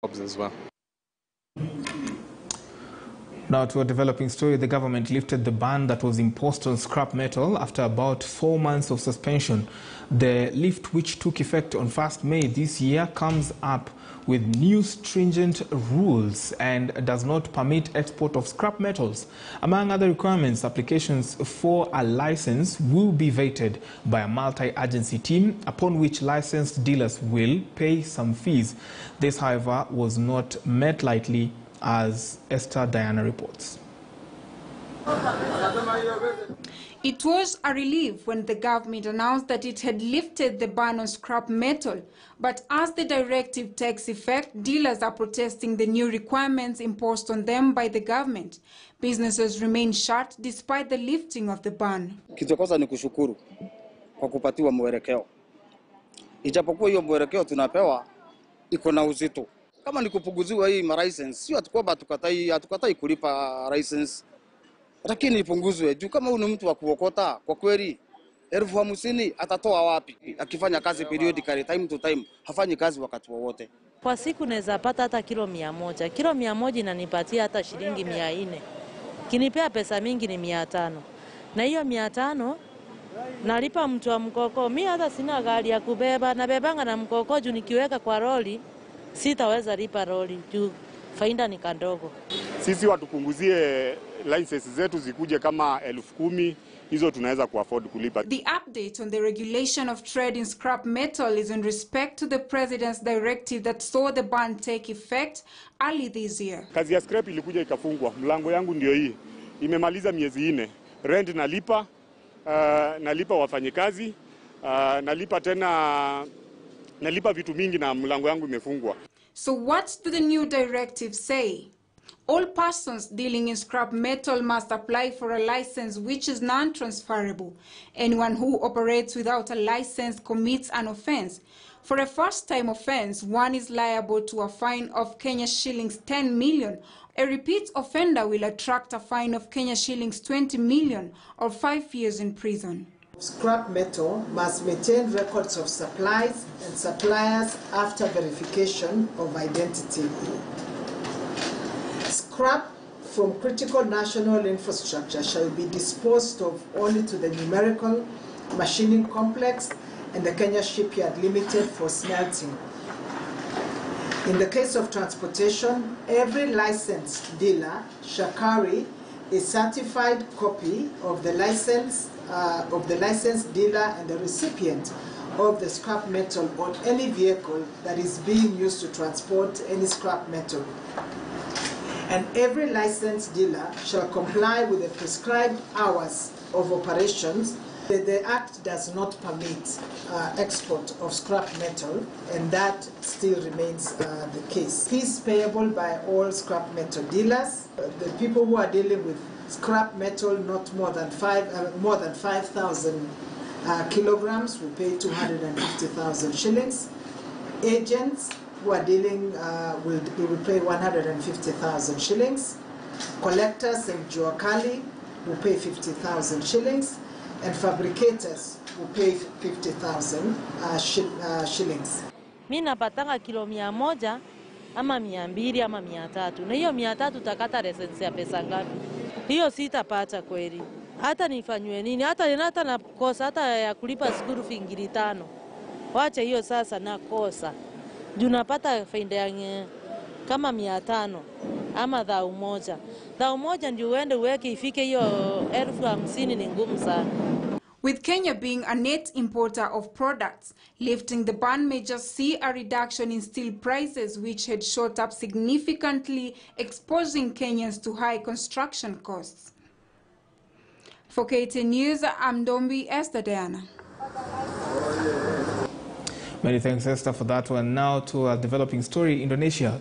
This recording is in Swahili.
as well. Now to a developing story, the government lifted the ban that was imposed on scrap metal after about 4 months of suspension. The lift, which took effect on 1st May this year, comes up with new stringent rules and does not permit export of scrap metals. Among other requirements, applications for a license will be vetted by a multi-agency team, upon which licensed dealers will pay some fees. This, however, was not met lightly, as Esther Diana reports. It was a relief when the government announced that it had lifted the ban on scrap metal. But as the directive takes effect, dealers are protesting the new requirements imposed on them by the government. Businesses remain shut despite the lifting of the ban. Kitokosa ni kushukuru kwa kupatiwa mwelekeo. Ijapokuwa hiyo mwelekeo tunapewa iko na uzito. Kama ni kupunguziwa hii license, sio atakuwa hatukatai kulipa license. Lakini ipunguzwe juu kama una mtu wa kuokota kwa kweli 50,000 atatoa wapi? Akifanya kazi periodically, time to time, hafanyi kazi wakati wowote. Kwa siku naweza pata hata kilo 100. Kilo 100 inanipatia hata shilingi 400. Kinipea pesa mingi ni 500. Na hiyo 500 nalipa mtu wa mkoko. Mimi hata sina gari ya kubeba, nabebanga na mkoko juu nikiweka kwa lori sitaweza lipa lori juu faida ni kandogo. Sisi watupunguzie license zetu zikuje kama 10,000, hizo tunaweza kuafford kulipa. The update on the regulation of trade in scrap metal is in respect to the President's directive that saw the ban take effect early this year. Kazi ya scrap ilikuja ikafungwa. Mlango yangu ndio hii. Imemaliza miezi 4. Rent nalipa wafanyikazi, nalipa vitu mingi na mlango yangu imefungwa. So what do the new directives say? All persons dealing in scrap metal must apply for a license which is non-transferable. Anyone who operates without a license commits an offense. For a first-time offense, one is liable to a fine of Kenya shillings 10 million. A repeat offender will attract a fine of Kenya shillings 20 million or 5 years in prison. Scrap metal must maintain records of supplies and suppliers after verification of identity. Scrap from critical national infrastructure shall be disposed of only to the numerical machining complex and the Kenya Shipyard Limited for smelting. In the case of transportation, every licensed dealer shall carry a certified copy of the licensed dealer and the recipient of the scrap metal on any vehicle that is being used to transport any scrap metal. And every licensed dealer shall comply with the prescribed hours of operations. The Act does not permit export of scrap metal, and that still remains the case. Fees payable by all scrap metal dealers. The people who are dealing with scrap metal not more than 5,000 kilograms will pay 250,000 shillings. Agents who are dealing will pay 150,000 shillings. Collectors and juakali will pay 50,000 shillings. And fabricators will pay 50,000 shillings. Mimi napatanga kilo 100 ama 200 ama 300. Na hiyo 300 utakata license ya pesa ngapi? Hiyo sitapata kweli. Hata nifanywe nini? Hata nakosa hata ya kulipa school fee 5,000. Wacha hiyo sasa nakosa. Juu napata faida ya kama 500 ama 1,000. 1,000 ndio uende uweke ifike hiyo 50,000 ni ngumu sana. With Kenya being a net importer of products, lifting the ban may just see a reduction in steel prices, which had shot up significantly, exposing Kenyans to high construction costs. For KTN News, I'm Dombi Esther Diana. Many thanks, Esther, for that one. Now to a developing story. Indonesia.